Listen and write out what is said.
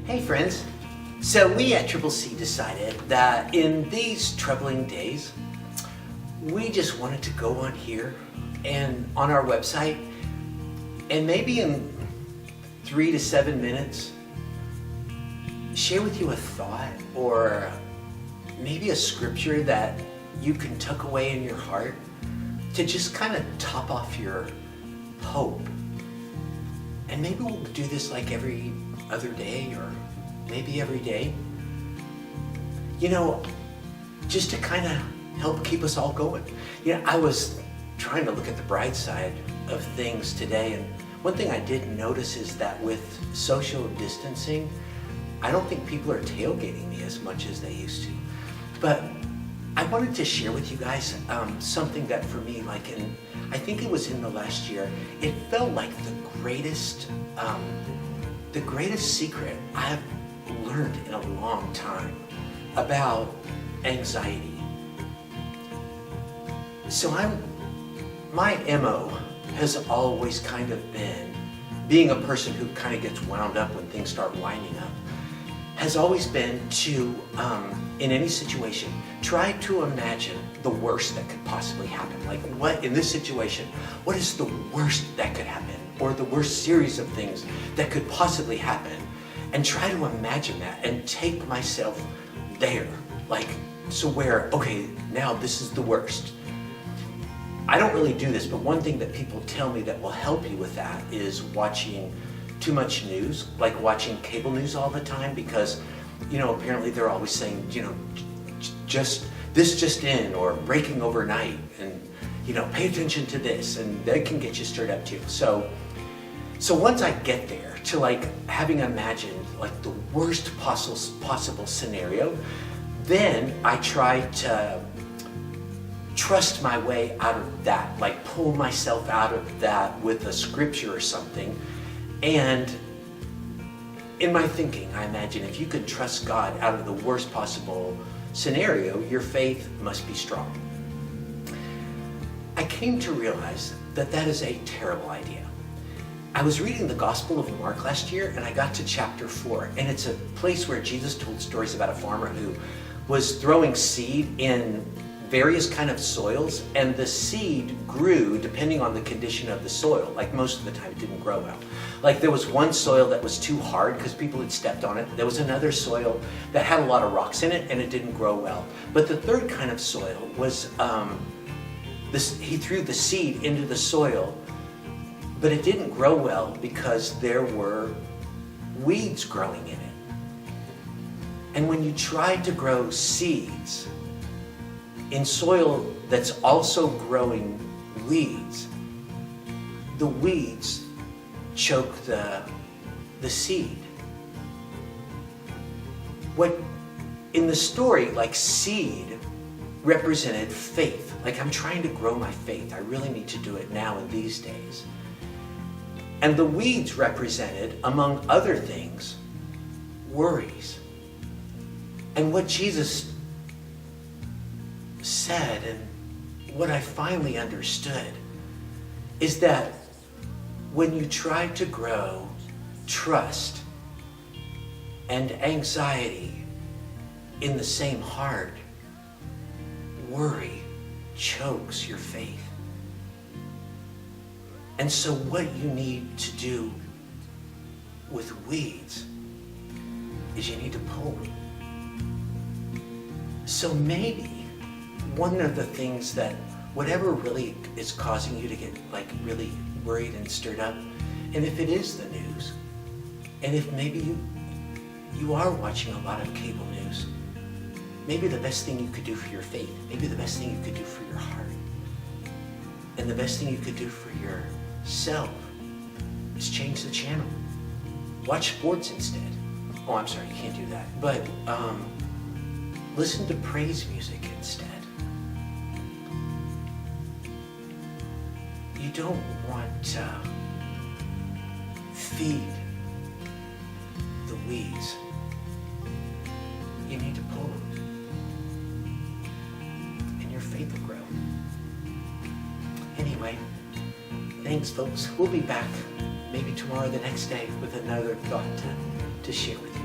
Hey friends, so we at Triple C decided that in these troubling days, we just wanted to go on here and on our website and maybe in 3 to 7 minutes, share with you a thought or maybe a scripture that you can tuck away in your heart to just kind of top off your hope. And maybe we'll do this like every other day or maybe every day. You know, just to kind of help keep us all going. You know, I was trying to look at the bright side of things today, and one thing I did notice is that with social distancing, I don't think people are tailgating me as much as they used to. But I wanted to share with you guys something that for me, I think it was in the last year, it felt like the greatest secret I've learned in a long time about anxiety. So my MO has always kind of been, being a person who kind of gets wound up when things start winding up, has always been to, in any situation, try to imagine the worst that could possibly happen. Like, what, in this situation, what is the worst that could happen? Or the worst series of things that could possibly happen? And try to imagine that and take myself there. Like, so where, okay, now this is the worst. I don't really do this, but one thing that people tell me that will help you with that is watching too much news, like watching cable news all the time, because, you know, apparently they're always saying, you know, just in, or breaking overnight, and, you know, pay attention to this, and that can get you stirred up too. So once I get there to like having imagined like the worst possible scenario, then I try to trust my way out of that, like pull myself out of that with a scripture or something. And in my thinking, I imagine if you can trust God out of the worst possible scenario, your faith must be strong. I came to realize that that is a terrible idea. I was reading the Gospel of Mark last year, and I got to chapter 4, and it's a place where Jesus told stories about a farmer who was throwing seed in various kind of soils, and the seed grew depending on the condition of the soil. Like, most of the time it didn't grow well. Like, there was one soil that was too hard because people had stepped on it. There was another soil that had a lot of rocks in it and it didn't grow well. But the third kind of soil was, he threw the seed into the soil, but it didn't grow well because there were weeds growing in it. And when you try to grow seeds in soil that's also growing weeds, the weeds choke the seed. What in the story, like, seed represented faith. Like, I'm trying to grow my faith. I really need to do it now in these days. And the weeds represented, among other things, worries. And what Jesus said, and what I finally understood, is that when you try to grow trust and anxiety in the same heart, worry chokes your faith. And so what you need to do with weeds is you need to pull them. So maybe one of the things that, whatever really is causing you to get like really worried and stirred up, and if it is the news, and if maybe you are watching a lot of cable news, maybe the best thing you could do for your faith, maybe the best thing you could do for your heart, and the best thing you could do for yourself is change the channel. Watch sports instead. Oh, I'm sorry, you can't do that. But listen to praise music instead. You don't want to feed the weeds. You need to pull them. And your faith will grow. Anyway, thanks folks. We'll be back maybe tomorrow or the next day with another thought to share with you.